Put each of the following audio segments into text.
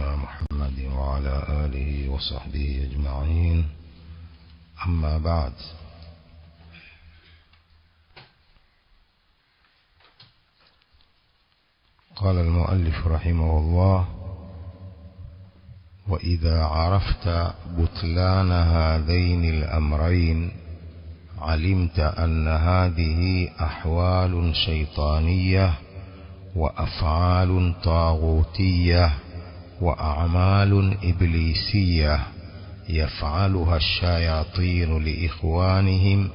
نبينا محمد وعلى آله وصحبه أجمعين. أما بعد، قال المؤلف رحمه الله: وإذا عرفت بطلان هذين الأمرين علمت أن هذه أحوال شيطانية وأفعال طاغوتية وأعمال إبليسية يفعلها الشياطين لإخوانهم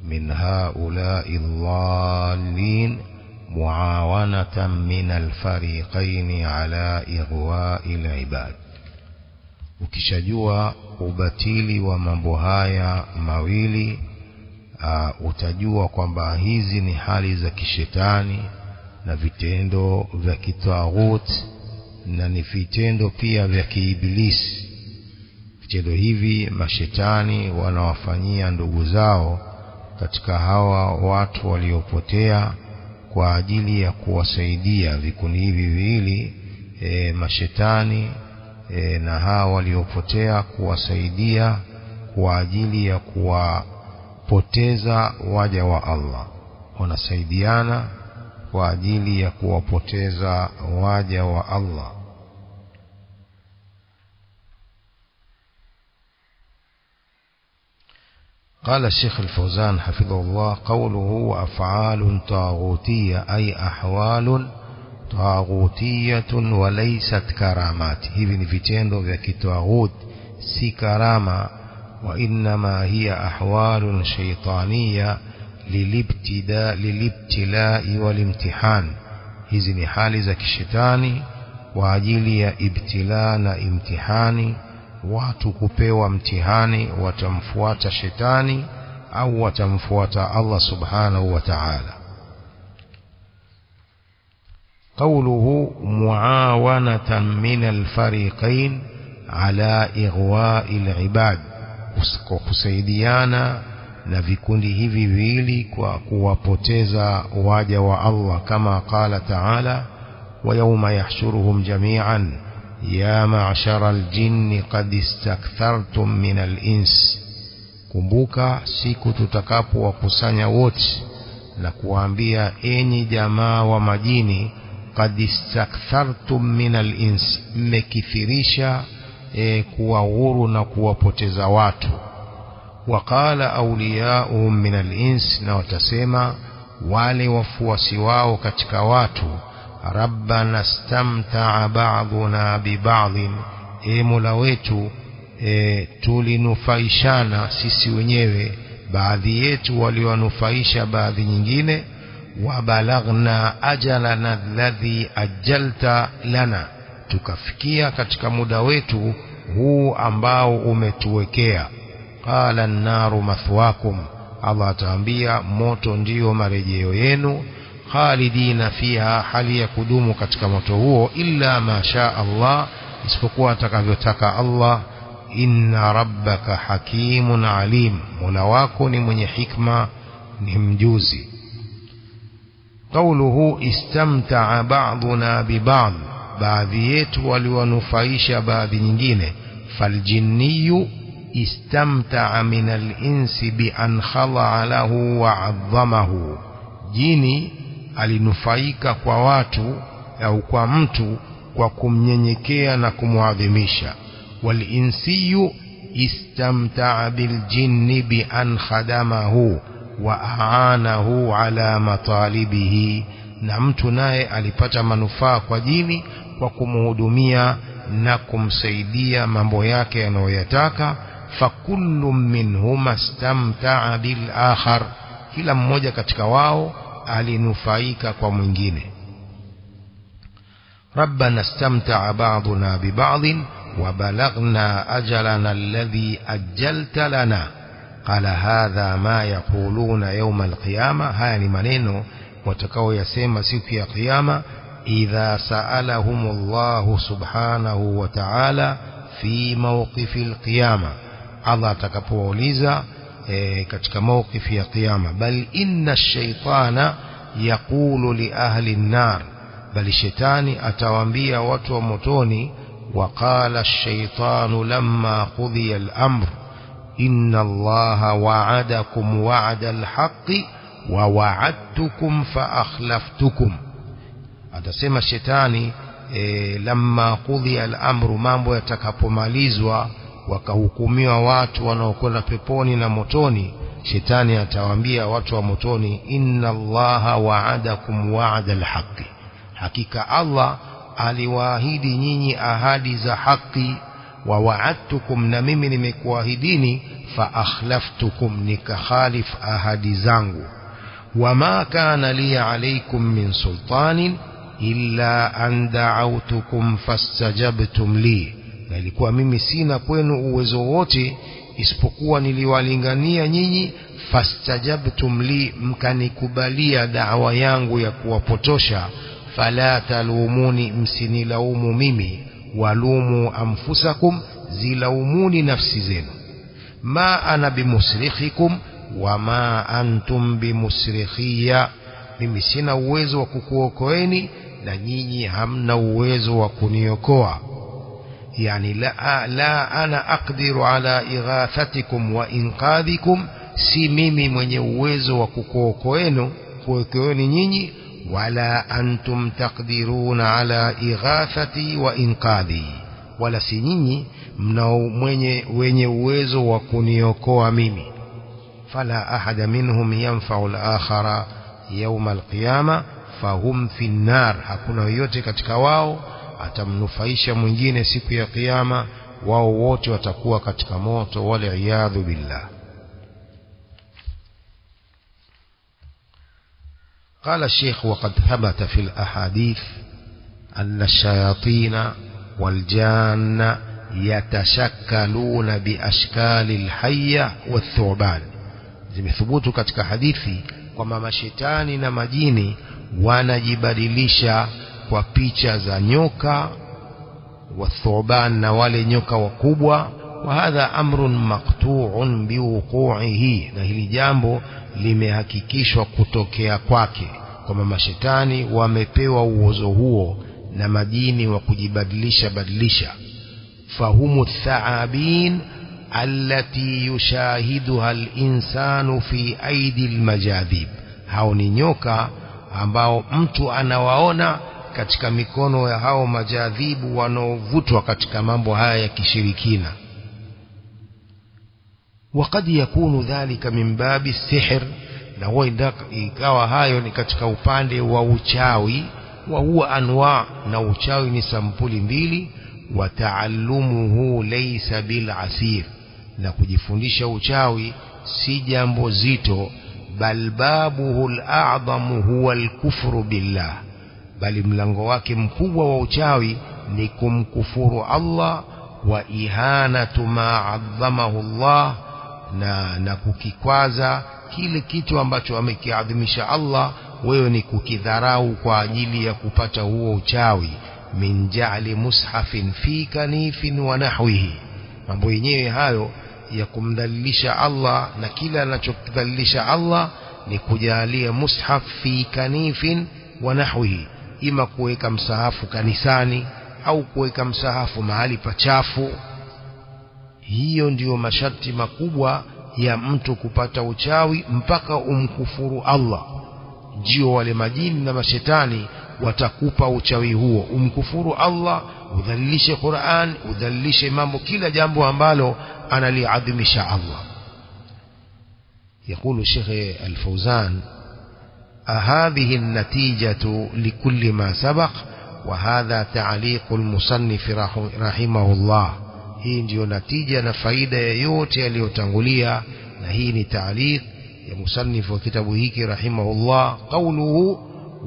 من هؤلاء الضالين معاونة من الفريقين على إغواء العباد. Ukishajua ubatili wa mambo haya mawili, utajua kwamba hizi ni hali za kishetani na vitendo vya kitaghut na ni vitendo pia vya kiibilisi. Vitendo hivi mashetani wanawafanyia ndugu zao katika hawa watu waliopotea kwa ajili ya kuwasaidia. Vikundi hivi viwili, mashetani na hawa waliopotea, kuwasaidia kwa ajili ya kuwapoteza waja wa Allah. Wanasaidiana kwa ajili ya kuwapoteza waja wa Allah. قال الشيخ الفوزان حفظه الله: قوله أفعال طاغوتية أي أحوال طاغوتية وليست كرامات. hivi ni vitendo vya kitaghut, si karama. وإنما هي أحوال شيطانية للابتلاء والامتحان. hizi ni hali za kishetani kwa ajili ya ibtila na imtihani. Watu kupewa mtihani, watamfuata shetani au watamfuata Allah subhanahu wa ta'ala. قوله معاونة من الفريقين على إغواء العباد, kusaidiana na vikundi hivi viwili kwa kuwapoteza waja wa Allah, kama qala ta'ala: ويوم يحشرهم جميعا يا معشر الجن قد استكثرتم من الإنس. kumbuka siku tutakapo wakusanya wote na kuambia, enyi jamaa wa majini, qad istakthartum min al-ins, mmekithirisha kuwaghuru na kuwapoteza watu. Waqala awliya'uhum min al-ins, na watasema wale wafuasi wao katika watu, rabbana istamta'a ba'duna bi ba'dhin, mola wetu tulinufaishana sisi wenyewe, baadhi yetu waliwanufaisha baadhi nyingine. Wa balaghna ajalana alladhi ajalta lana, tukafikia katika muda wetu huu ambao umetuwekea. Qala an-naru mathwakum, Allah ataambia moto ndiyo marejeo yenu. Khalidina fiha, hali ya kudumu katika moto huo. Illa ma sha Allah, isipokuwa atakavyotaka Allah. Inna rabbaka hakimun alim, mola wako ni mwenye hikma, ni mjuzi. قوله استمتع بعضنا ببعض, baadhi yetu waliwanufaisha baadhi nyingine. Faljinniyu istamta'a min al-insi bi an khada'a lahu wa 'azzamahu, jini alinufaika kwa watu au kwa mtu kwa kumnyenyekea na kumwadhimisha. Walinsiyu istamta'a biljinni bi an khadamahu wa aanahu ala matalibihi, na mtu naye alipata manufaa kwa jini kwa kumhudumia na kumsaidia mambo yake anayoyataka. Fakullu minhuma istamta'a bil akhar, kila mmoja katika wao alinufaika kwa mwingine. Rabbana istamta'a ba'duna bi ba'dhin wa balaghna ajalana alladhi ajjalta lana. Qala hadha ma yaquluna yawm al-qiyama, haya ni maneno watakao yasema siku ya kiyama. Idha sa'alahumullahu subhanahu wa ta'ala fi mawqifi al-qiyama, Allah atakapowauliza katika mawqifi ya kiyama. Bal inna ash-shaytana yaqulu li ahli an-nar, bali shetani atawaambia watu wa motoni, وقال الشيطان لما قضي الأمر إن الله وعدكم وعد الحق ووعدتكم فأخلفتكم. atasema shetani lamma qudhiya al-amru, mambo yatakapomalizwa wakahukumiwa watu wanaokwenda peponi na motoni, shetani atawaambia watu wa motoni, inna allaha wa'adakum wa'da al-haqqi, hakika Allah aliwaahidi nyinyi ahadi za haki, wa wa'adtukum, na mimi nimekuahidini, fa akhlaftukum, nikakhalif ahadi zangu. wama kana li alaykum min sultanin illa an da'awtukum fastajabtum li, na ilikuwa mimi sina kwenu uwezo wote isipokuwa niliwalingania nyinyi, fastajabtum li, mkanikubalia da'wa yangu ya kuwapotosha. fala talumuni, msinilaumu mimi, walumu anfusakum, zilaumuni nafsi zenu. ma ana bimusrikhikum wama antum bimusrikhiya, mimi sina uwezo wa kukuokoeni na nyinyi hamna uwezo wa kuniokoa. yani la ana aqdiru ala ighathatikum wa inqadhikum, si mimi mwenye uwezo wa kukuokoeni nyinyi, wala antum taqdiruna ala ighathati wa inqadhi, wala si nyinyi mnao wenye uwezo wa kuniokoa mimi. fala ahada minhum yanfa'u al-akhara yawma al-qiyama fahum fi an-nar, hakuna yote katika wao atamnufaisha mwingine siku ya kiyama, wao wote watakuwa katika moto, wal iyadhu billah. قال الشيخ وقد ثبت في الأحاديث أن الشياطين والجان يتشكلون بأشكال الحية والثعبان. zimethubutu katika hadithi kwamba mashetani na majini wanajibadilisha kwa picha za nyoka wa thuban, na wale nyoka wakubwa. wa hadha amrun maqtu'un biwuqu'ihi, na hili jambo limehakikishwa kutokea kwake, kwamba mashetani wamepewa uwezo huo na majini wa kujibadilisha. fahumu thaabin allati yushahiduha al-insanu fi aidi al-majadhib, hao ni nyoka ambao mtu anawaona katika mikono ya hao majadhibu wanaovutwa katika mambo haya ya kishirikina. وقد يكون ذلك من باب السحر, na huenda ikawa hayo ni katika upande wa uchawi. wa huwa anwa, na uchawi ni sampuli mbili. wa taallumuhu laysa bil asir, na kujifundisha uchawi si jambo zito. bal babuhu al-a'zamu huwa al-kufru billah, bali mlango wake mkubwa wa uchawi ni kumkufuru Allah, wa ihanatu ma 'azzamahu Allah, na kukikwaza kile kitu ambacho amekiadhimisha Allah, wewe ni kukidharau kwa ajili ya kupata huo uchawi. min ja'li mushafin fi kanifin wa nahwihi, mambo yenyewe hayo ya kumdhalilisha Allah, na kila anachokidhalilisha Allah ni kujalia mushaf fi kanifin wa nahwihi, ima kuweka msahafu kanisani au kuweka msahafu mahali pachafu. hiyo ndiyo masharti makubwa ya mtu kupata uchawi, mpaka umkufuru Allah. Ndio wale majini na mashetani watakupa uchawi huo, umkufuru Allah, udhalilishe Qur'an, udhalilishe mambo, kila jambo ambalo analiadhimisha Allah. يقول الشيخ الفوزان: هذه النتيجة لكل ما سبق، وهذا تعليق المصنف رحمه الله. hii ndio natija na faida ya yote yaliyotangulia, na hii ni ta'liq ya musannif wa kitabu hiki rahimahullah. qawluhu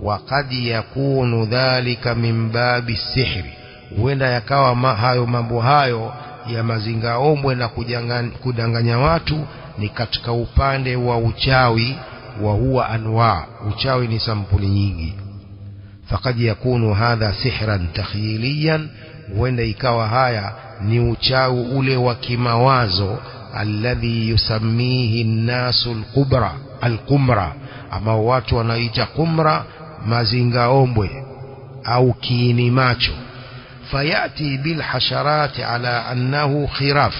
wa qad yakunu dhalika min babi sihri, huenda yakawa hayo mambo hayo ya mazingaombwe na kudanganya watu ni katika upande wa uchawi. wa huwa anwa, uchawi ni sampuli nyingi. faqad yakunu hadha sihran takhyiliyan, huenda ikawa haya ni uchawi ule wa kimawazo, alladhi yusammihi an-nasu al-qumra, ama watu wanaita qumra, mazingaombwe au kiini macho. fayati bil hasharat ala annahu khiraf,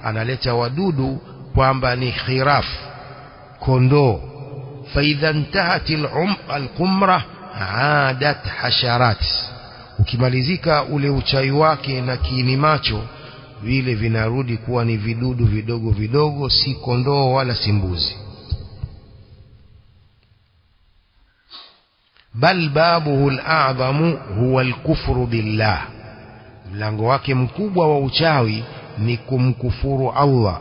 analeta wadudu kwamba ni khiraf, kondoo. فإذا انتهت القمرة عادت hasharat, ukimalizika ule uchai wake na kiini macho, vile vinarudi kuwa ni vidudu vidogo vidogo, si kondoo wala si mbuzi. bal babuhu al-a'zamu huwa al-kufru billah, mlango wake mkubwa wa uchawi ni kumkufuru Allah.